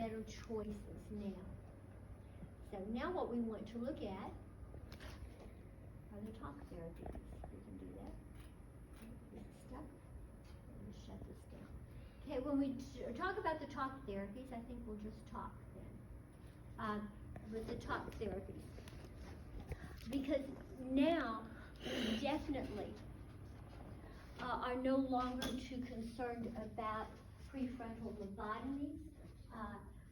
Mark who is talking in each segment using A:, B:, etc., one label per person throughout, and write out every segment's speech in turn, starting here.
A: better choices now. So now what we want to look at are the talk therapies. We can do that. This is stuck. Let me shut this down. Okay, when we talk about the talk therapies, I think we'll just talk then. With the talk therapies. Because now we definitely are no longer too concerned about prefrontal lobotomies.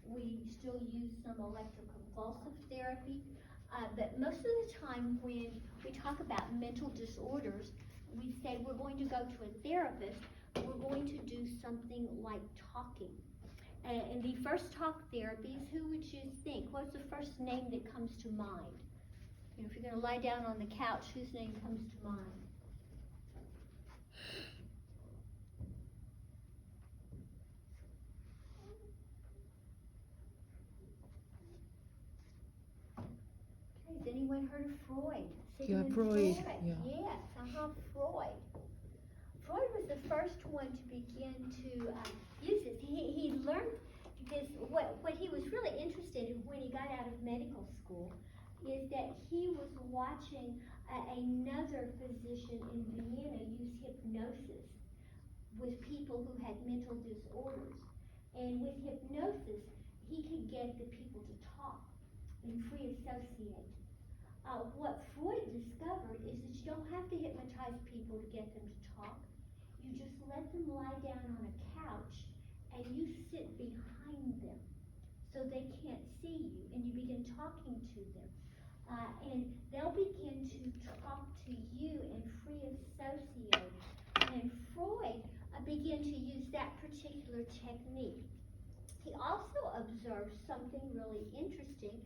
A: We still use some electroconvulsive therapy, but most of the time when we talk about mental disorders, we say we're going to go to a therapist, we're going to do something like talking. And the first talk therapies, who would you think? What's the first name that comes to mind? You know, if you're going to lie down on the couch, whose name comes to mind? Okay, has anyone heard of Freud? Sigmund
B: Freud. Yeah.
A: Yes, Freud. Freud was the first one to begin to use this. He learned, because what he was really interested in when he got out of medical school is that he was watching another physician in Vienna use hypnosis with people who had mental disorders. And with hypnosis, he could get the people to talk and free associate. What Freud discovered is that you don't have to hypnotize people to get them to talk. You just let them lie down on a couch and you sit behind them so they can't see you, and you begin talking to them. And they'll begin to talk to you and free associate. And Freud began to use that particular technique. He also observed something really interesting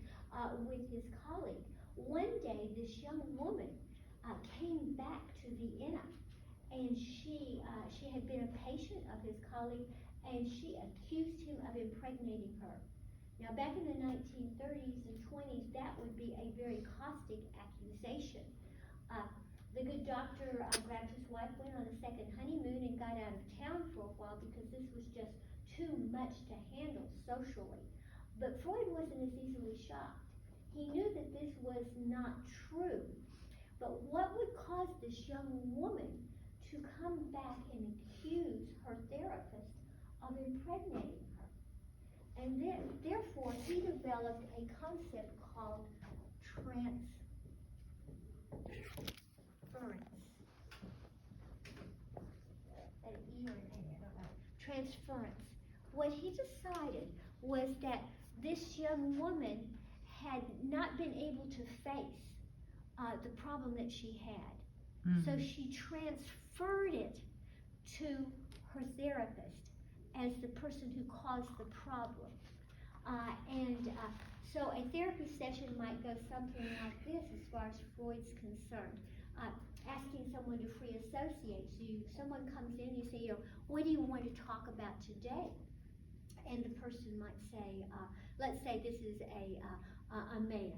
A: with his colleague. One day, this young woman came back to Vienna, and she had been a patient of his colleague, and she accused him of impregnating her. Now, back in the 1930s and 20s, that would be a very caustic accusation. The good doctor grabbed his wife, went on a second honeymoon, and got out of town for a while because this was just too much to handle socially. But Freud wasn't as easily shocked. He knew that this was not true. But what would cause this young woman to come back and accuse her therapist of impregnating her? And then, therefore, he developed a concept called transference. An E or an A, I don't know. Transference. What he decided was that this young woman had not been able to face the problem that she had. Mm-hmm. So she transferred it to her therapist as the person who caused the problem. So a therapy session might go something like this as far as Freud's concerned. Asking someone to free associate. So someone comes in, you say, what do you want to talk about today? And the person might say, let's say this is a man,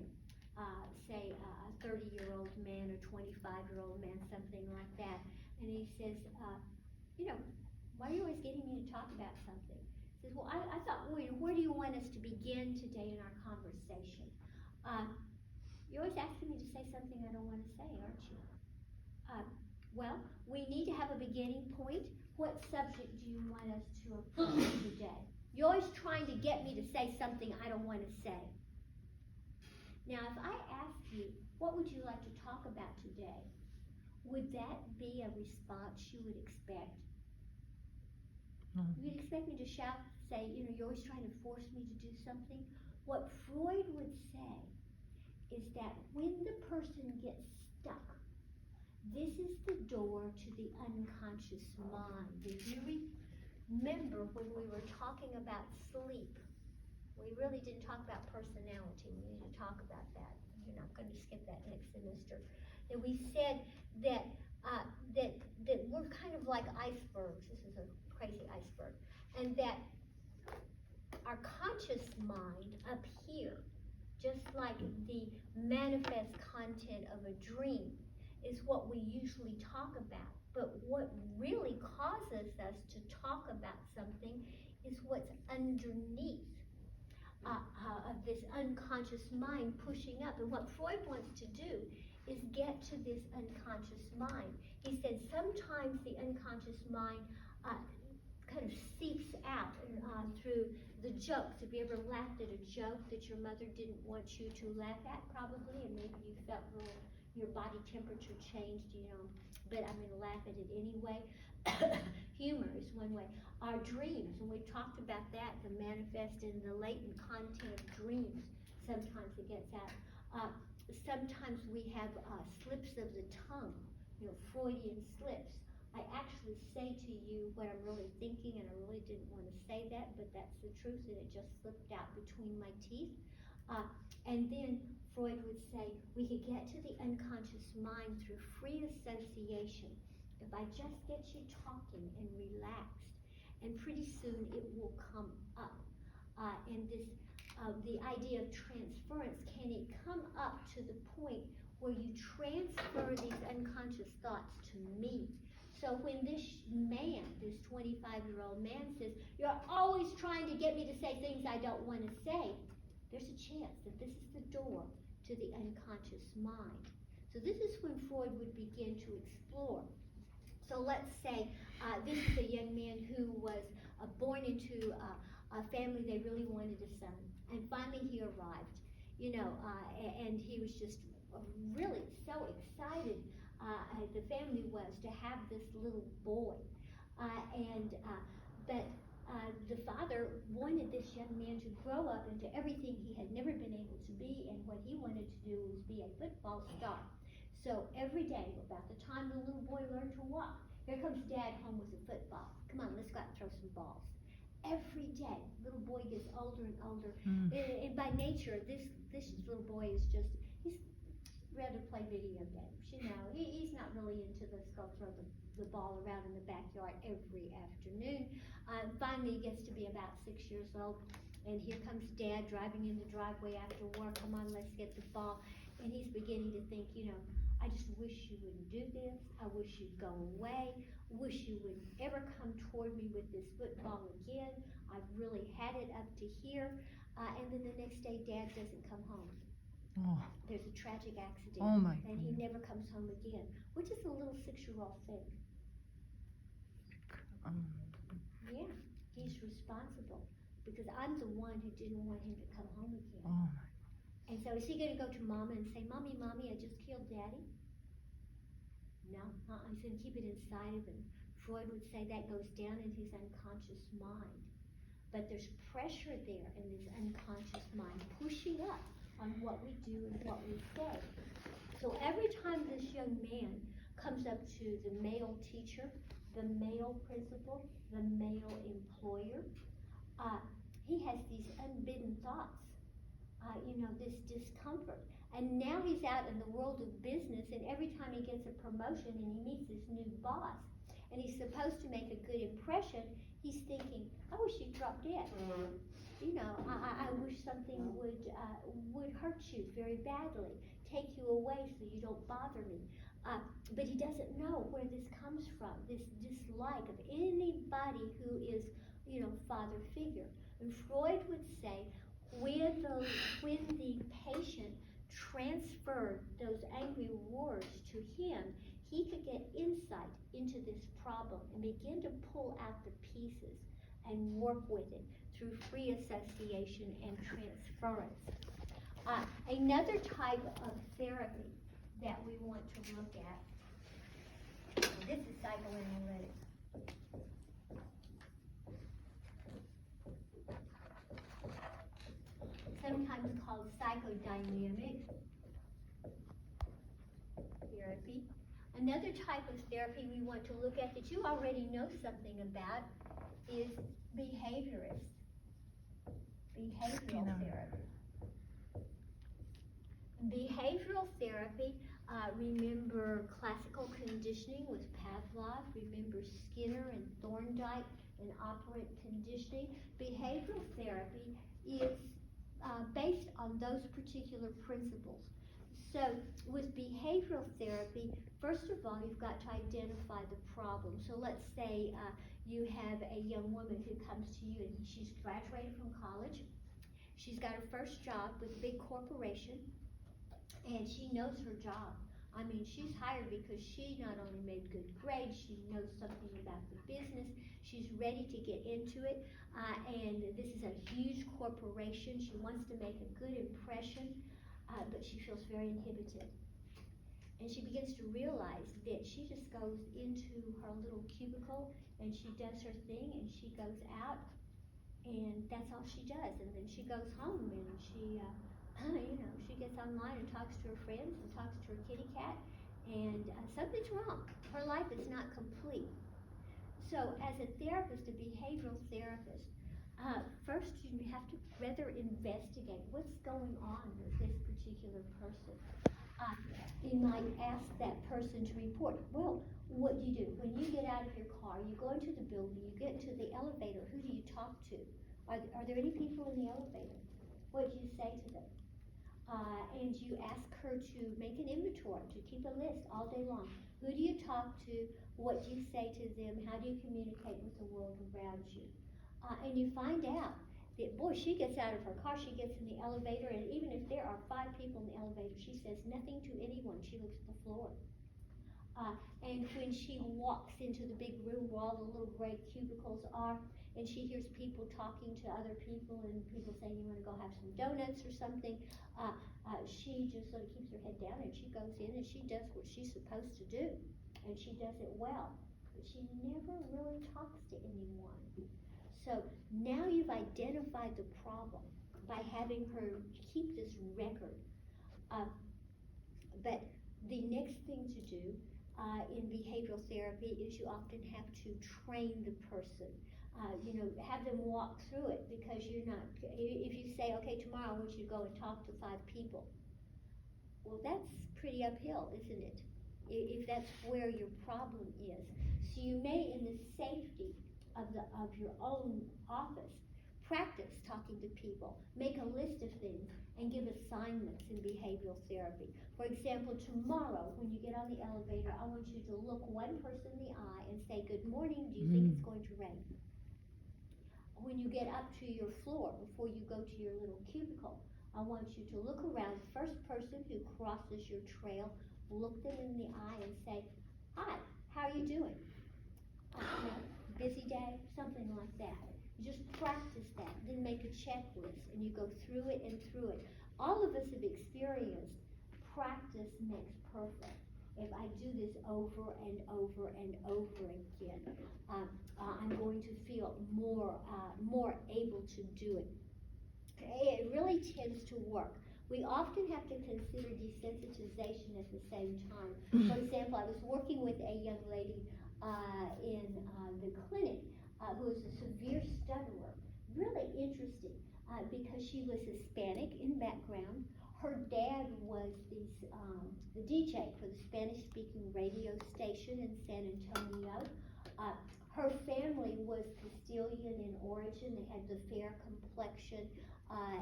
A: say a 30-year-old man or 25-year-old man, something like that. And he says, why are you always getting me to talk about something? He says, well, I thought, where do you want us to begin today in our conversation? You're always asking me to say something I don't want to say, aren't you? Well, we need to have a beginning point. What subject do you want us to approach today? You're always trying to get me to say something I don't want to say. Now, if I ask you, what would you like to talk about today? Would that be a response you would expect? You'd expect me to shout, say, you're always trying to force me to do something? What Freud would say is that when the person gets stuck, this is the door to the unconscious mind. If you remember when we were talking about sleep, we really didn't talk about personality. We need to talk about that. You're not going to skip that next semester. And we said that we're kind of like icebergs. This is a crazy iceberg. And that our conscious mind up here, just like the manifest content of a dream, is what we usually talk about. But what really causes us to talk about something is what's underneath. this unconscious mind pushing up. And what Freud wants to do is get to this unconscious mind. He said sometimes the unconscious mind kind of seeps out through the jokes. Have you ever laughed at a joke that your mother didn't want you to laugh at, probably, and maybe you felt your body temperature changed, but I'm going to laugh at it anyway. Humor is one way. Our dreams, and we've talked about that, the manifest and the latent content of dreams. Sometimes it gets out. Sometimes we have slips of the tongue, Freudian slips. I actually say to you what I'm really thinking, and I really didn't want to say that, but that's the truth, and it just slipped out between my teeth. And then Freud would say we could get to the unconscious mind through free association. If I just get you talking and relaxed, and pretty soon it will come up. And the idea of transference, can it come up to the point where you transfer these unconscious thoughts to me? So when this man, this 25-year-old man says, you're always trying to get me to say things I don't want to say, there's a chance that this is the door to the unconscious mind. So this is when Freud would begin to explore. So let's say this is a young man who was born into a family they really wanted a son. And finally he arrived, and he was just really so excited, the family was, to have this little boy. But the father wanted this young man to grow up into everything he had never been able to be, and what he wanted to do was be a football star. So every day, about the time the little boy learned to walk, here comes Dad home with a football. Come on, let's go out and throw some balls. Every day, little boy gets older and older. And by nature, this little boy is just, he's rather play video games, He's not really into let's go throw the ball around in the backyard every afternoon. Finally, he gets to be about 6 years old, and here comes Dad driving in the driveway after work. Come on, let's get the ball. And he's beginning to think, I just wish you wouldn't do this. I wish you'd go away. Wish you wouldn't ever come toward me with this football again. I've really had it up to here. And then the next day, Dad doesn't come home.
B: Oh.
A: There's a tragic accident.
B: Oh my
A: and he never comes home again. What does the little 6-year-old think? Yeah, he's responsible because I'm the one who didn't want him to come home again.
B: Oh my.
A: And so is he going to go to Mama and say, Mommy, I just killed Daddy? No, he's going to keep it inside of him. Freud would say that goes down in his unconscious mind. But there's pressure there in this unconscious mind pushing up on what we do and what we say. So every time this young man comes up to the male teacher, the male principal, the male employer, he has these unbidden thoughts, this discomfort. And now he's out in the world of business, and every time he gets a promotion and he meets this new boss, and he's supposed to make a good impression, he's thinking, I wish you'd drop dead. I wish something would hurt you very badly, take you away so you don't bother me. But he doesn't know where this comes from, this dislike of anybody who is, father figure. And Freud would say, when the patient transferred those angry words to him, he could get insight into this problem and begin to pull out the pieces and work with it through free association and transference. Another type of therapy that we want to look at, this is psychoanalytic. Sometimes called psychodynamic therapy. Another type of therapy we want to look at that you already know something about is behaviorist. Behavioral therapy. Behavioral therapy, remember classical conditioning with Pavlov, remember Skinner and Thorndike and operant conditioning. Behavioral therapy is based on those particular principles. So with behavioral therapy, first of all, you've got to identify the problem. So let's say you have a young woman who comes to you and she's graduated from college. She's got her first job with a big corporation, and she knows her job. I mean, she's hired because she not only made good grades, she knows something about the business, she's ready to get into it, and this is a huge corporation. She wants to make a good impression, but she feels very inhibited. And she begins to realize that she just goes into her little cubicle and she does her thing and she goes out and that's all she does. And then she goes home and she, she gets online and talks to her friends and talks to her kitty cat, and something's wrong. Her life is not complete. So as a therapist, a behavioral therapist, first you have to rather investigate what's going on with this particular person. You might ask that person to report. Well, what do you do? When you get out of your car, you go into the building, you get into the elevator, who do you talk to? Are there any people in the elevator? What do you say to them? And you ask her to make an inventory, to keep a list all day long. Who do you talk to? What do you say to them? How do you communicate with the world around you? And you find out that, boy, she gets out of her car, she gets in the elevator, and even if there are 5 people in the elevator, she says nothing to anyone. She looks at the floor. And when she walks into the big room where all the little gray cubicles are, and she hears people talking to other people and people saying, you want to go have some donuts or something, she just sort of keeps her head down and she goes in and she does what she's supposed to do. And she does it well. But she never really talks to anyone. So now you've identified the problem by having her keep this record. But the next thing to do in behavioral therapy is you often have to train the person. Have them walk through it, because you're not, if you say, okay, tomorrow I want you to go and talk to 5 people, well, that's pretty uphill, isn't it? If that's where your problem is. So you may, in the safety of your own office, practice talking to people, make a list of things, and give assignments in behavioral therapy. For example, tomorrow when you get on the elevator, I want you to look one person in the eye and say, good morning, do you think it's going to rain? When you get up to your floor, before you go to your little cubicle, I want you to look around. The first person who crosses your trail, look them in the eye and say, hi, how are you doing? Busy day? Something like that. You just practice that, then make a checklist, and you go through it and through it. All of us have experienced practice makes perfect. If I do this over and over and over again, I'm going to feel more able to do it. It really tends to work. We often have to consider desensitization at the same time. For example, I was working with a young lady in the clinic who was a severe stutterer. Really interesting because she was Hispanic in background. Her dad was the DJ for the Spanish-speaking radio station in San Antonio. Her family was Castilian in origin. They had the fair complexion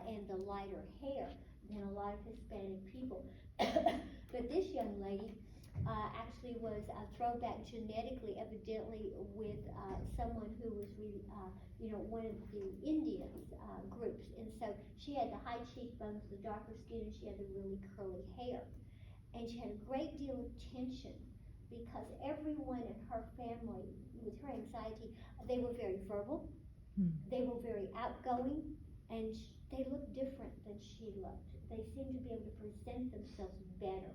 A: and the lighter hair than a lot of Hispanic people. But this young lady actually was a throwback genetically, evidently, with someone who was really, one of the Indian groups. And so she had the high cheekbones, the darker skin, and she had the really curly hair. And she had a great deal of tension because everyone in her family, with her anxiety, they were very verbal, they were very outgoing, and they looked different than she looked. They seemed to be able to present themselves better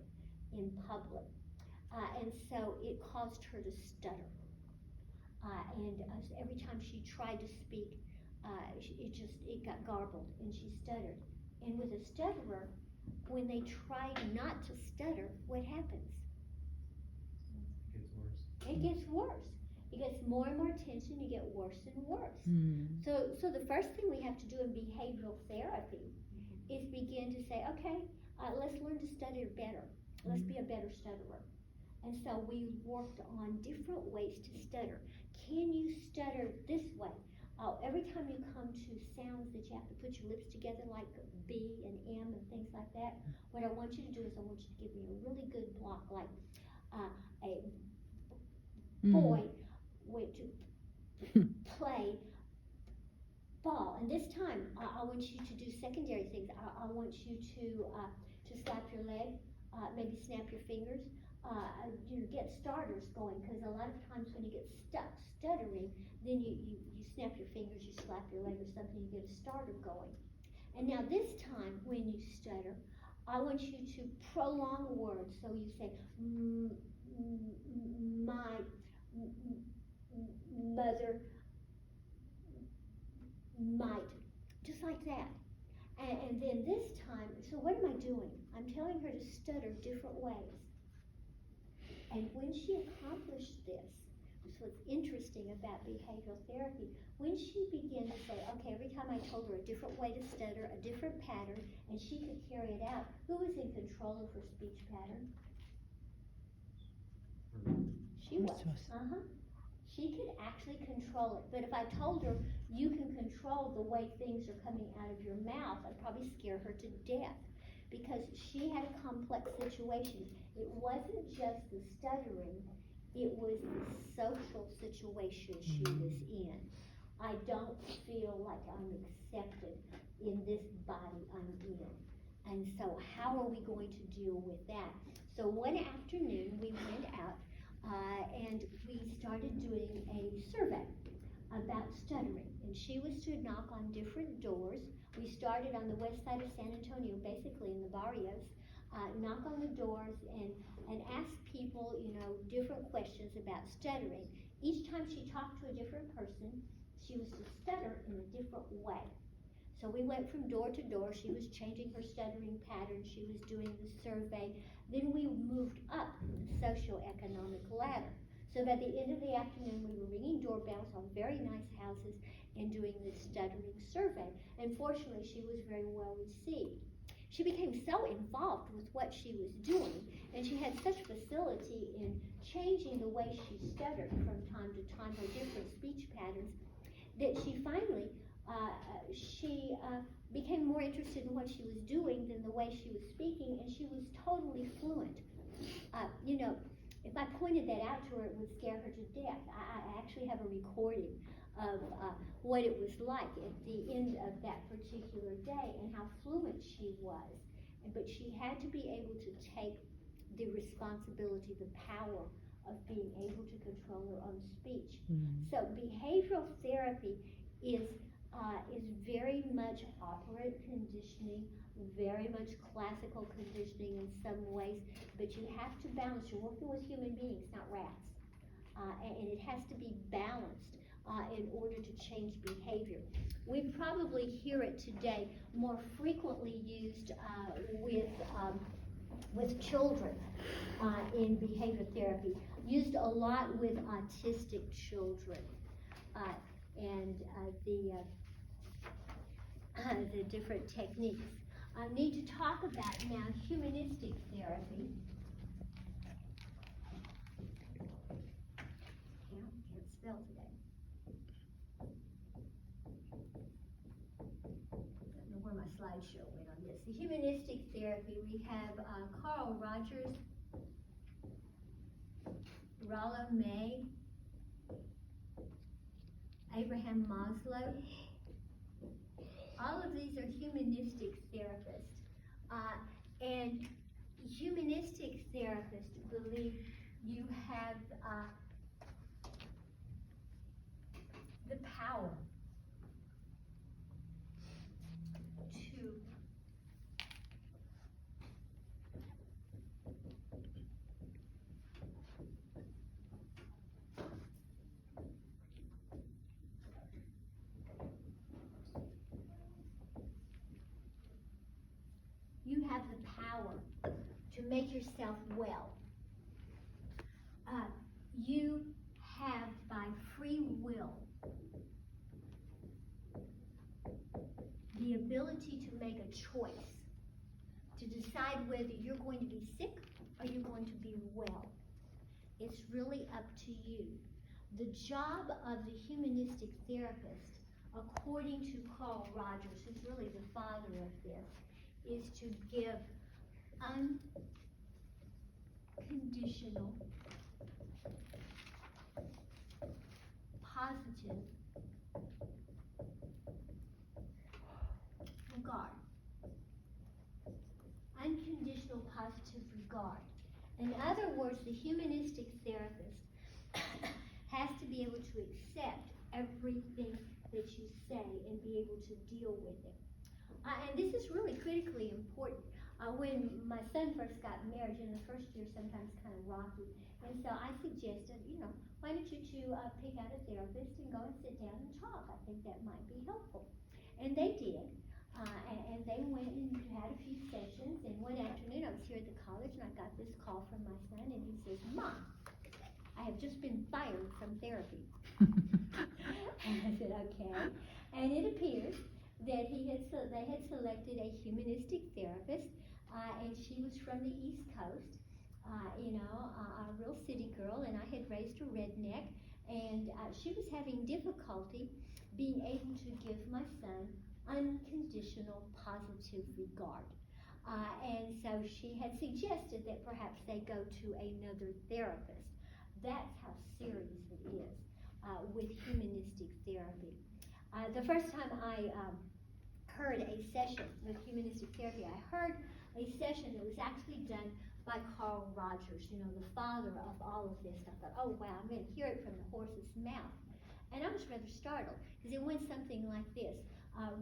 A: in public. And so it caused her to stutter. And every time she tried to speak, it got garbled and she stuttered. And with a stutterer, when they try not to stutter, what happens? It gets worse. It gets more and more tension, you get worse and worse. So the first thing we have to do in behavioral therapy is begin to say, okay, let's learn to stutter better. Let's be a better stutterer. And so we worked on different ways to stutter. Can you stutter this way? Every time you come to sounds that you have to put your lips together, like B and M and things like that, what I want you to do is I want you to give me a really good block, like a boy went to play fall, and this time I want you to do secondary things. I want you to slap your leg, maybe snap your fingers, get starters going, because a lot of times when you get stuck stuttering, then you snap your fingers, you slap your leg or something, you get a starter going. And now this time when you stutter, I want you to prolong words. So you say, my mother might, just like that. And then this time, so what am I doing? I'm telling her to stutter different ways. And when she accomplished this, what's interesting about behavioral therapy, when she began to say, okay, every time I told her a different way to stutter, a different pattern, and she could carry it out, who was in control of her speech pattern? She was. She could actually control it. But if I told her, you can control the way things are coming out of your mouth, I'd probably scare her to death, because she had a complex situation. It wasn't just the stuttering, it was the social situation she was in. I don't feel like I'm accepted in this body I'm in. And so how are we going to deal with that? So one afternoon we went out and we started doing a survey about stuttering. And she was to knock on different doors. We started on the west side of San Antonio, basically in the barrios, knock on the doors and ask people, different questions about stuttering. Each time she talked to a different person, she was to stutter in a different way. So we went from door to door. She was changing her stuttering pattern. She was doing the survey. Then we moved up the socioeconomic ladder. So by the end of the afternoon, we were ringing doorbells on very nice houses and doing this stuttering survey. And fortunately, she was very well received. She became so involved with what she was doing, and she had such facility in changing the way she stuttered from time to time, her different speech patterns, that she finally became more interested in what she was doing than the way she was speaking, and she was totally fluent. If I pointed that out to her, it would scare her to death. I actually have a recording of what it was like at the end of that particular day and how fluent she was. But she had to be able to take the responsibility, the power of being able to control her own speech. Mm-hmm. So behavioral therapy is very much operant conditioning, very much classical conditioning in some ways, but you have to balance. You're working with human beings, not rats. And it has to be balanced in order to change behavior. We probably hear it today more frequently used with children in behavior therapy, used a lot with autistic children. And the different techniques. I need to talk about now humanistic therapy. Can't spell today. Don't know where my slideshow went on this. The humanistic therapy, we have Carl Rogers, Rollo May, Abraham Maslow. All of these are humanistic therapists. And humanistic therapists believe you have the power to make yourself well. You have, by free will, the ability to make a choice, to decide whether you're going to be sick or you're going to be well. It's really up to you. The job of the humanistic therapist, according to Carl Rogers, who's really the father of this, is to give unconditional, positive regard. Unconditional positive regard. In other words, the humanistic therapist has to be able to accept everything that you say and be able to deal with it. And this is really critically important. When my son first got married, the first year sometimes kind of rocky, and so I suggested, why don't you two pick out a therapist and go and sit down and talk? I think that might be helpful. And they did. And they went and had a few sessions, and one afternoon I was here at the college and I got this call from my son, and he says, Mom, I have just been fired from therapy. And I said, okay. And it appears that they had selected a humanistic therapist, and she was from the East Coast, a real city girl, and I had raised a redneck, and she was having difficulty being able to give my son unconditional positive regard. And so she had suggested that perhaps they go to another therapist. That's how serious it is with humanistic therapy. The first time I heard a session with humanistic therapy, I heard a session that was actually done by Carl Rogers, the father of all of this. I thought, oh wow, I'm going to hear it from the horse's mouth. And I was rather startled, because it went something like this.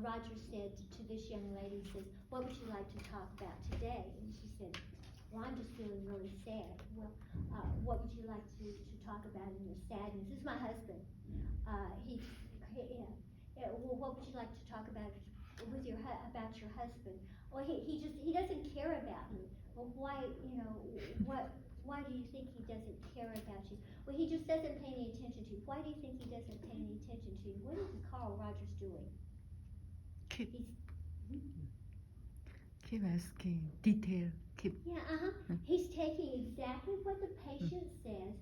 A: Roger said to this young lady, he says, what would you like to talk about today? And she said, well, I'm just feeling really sad. Well, what would you like to talk about in your sadness? This is my husband. Well, what would you like to talk about about your husband? Well, he doesn't care about me. Well, why do you think he doesn't care about you? Well, he just doesn't pay any attention to you. Why do you think he doesn't pay any attention to you? What is Carl Rogers doing?
B: Keep asking detail.
A: He's taking exactly what the patient says,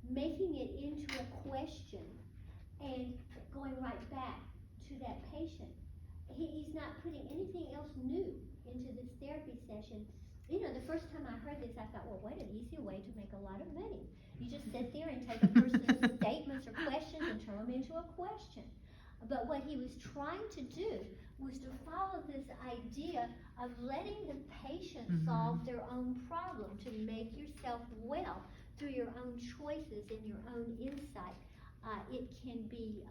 A: making it into a question, and going right back to that patient. He's not putting anything else new into this therapy session. The first time I heard this, I thought, well, what an easy way to make a lot of money. You just sit there and take a person's statements or questions and turn them into a question. But what he was trying to do was to follow this idea of letting the patient solve their own problem, to make yourself well through your own choices and your own insight. It can be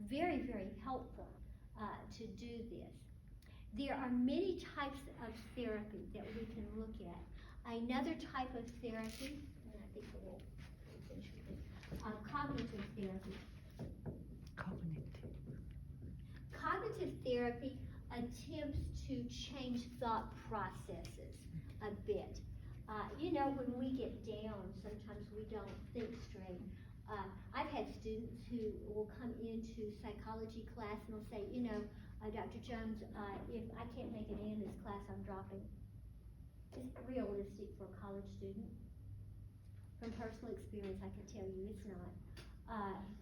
A: very, very helpful to do this. There are many types of therapy that we can look at. Another type of therapy, and I think we'll finish with this, cognitive therapy. Cognitive therapy attempts to change thought processes a bit. When we get down, sometimes we don't think straight. I've had students who will come into psychology class and they'll say, Dr. Jones, if I can't make an A in this class, I'm dropping. Is it realistic for a college student? From personal experience, I can tell you it's not.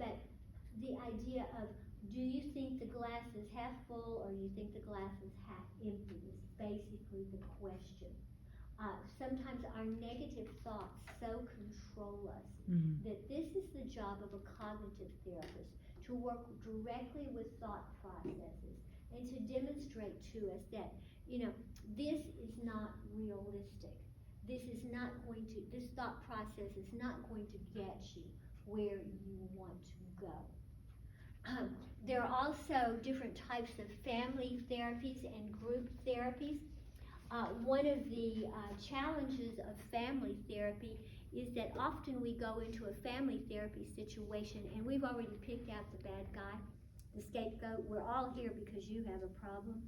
A: But the idea of, do you think the glass is half full or you think the glass is half empty is basically the question. Sometimes our negative thoughts so control us that this is the job of a cognitive therapist, to work directly with thought processes and to demonstrate to us that, this is not realistic. This thought process is not going to get you where you want to go. There are also different types of family therapies and group therapies. One of the challenges of family therapy is that often we go into a family therapy situation and we've already picked out the bad guy, the scapegoat. We're all here because you have a problem.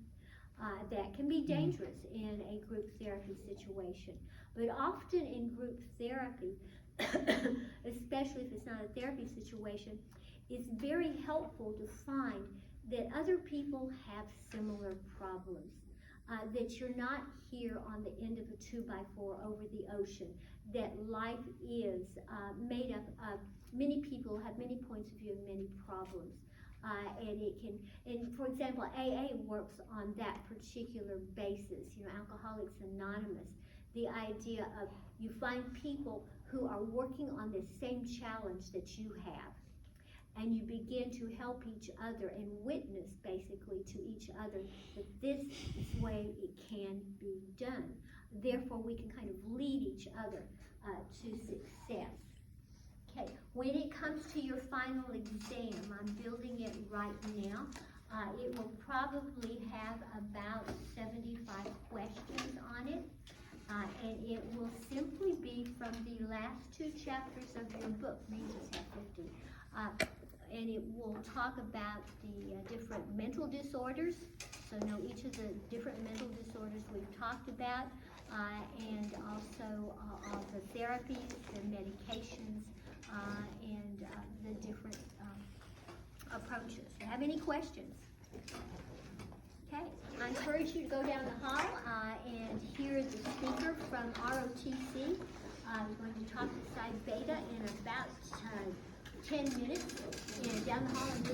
A: That can be dangerous in a group therapy situation. But often in group therapy, especially if it's not a therapy situation, it's very helpful to find that other people have similar problems. That you're not here on the end of a 2x4 over the ocean, that life is made up of many people have many points of view and many problems. And for example, AA works on that particular basis, Alcoholics Anonymous, the idea of you find people who are working on the same challenge that you have. and you begin to help each other and witness basically to each other that this is the way it can be done. Therefore, we can kind of lead each other to success. Okay, when it comes to your final exam, I'm building it right now. It will probably have about 75 questions on it. And it will simply be from the last 2 chapters of your book. Maybe just have 50. And it will talk about the different mental disorders. So know each of the different mental disorders we've talked about, and also all the therapies, the medications, and the different approaches. Do you have any questions? Okay, I encourage you to go down the hall and hear the speaker from ROTC. I'm going to talk to Psi Beta in about 10 minutes, and down the hall in this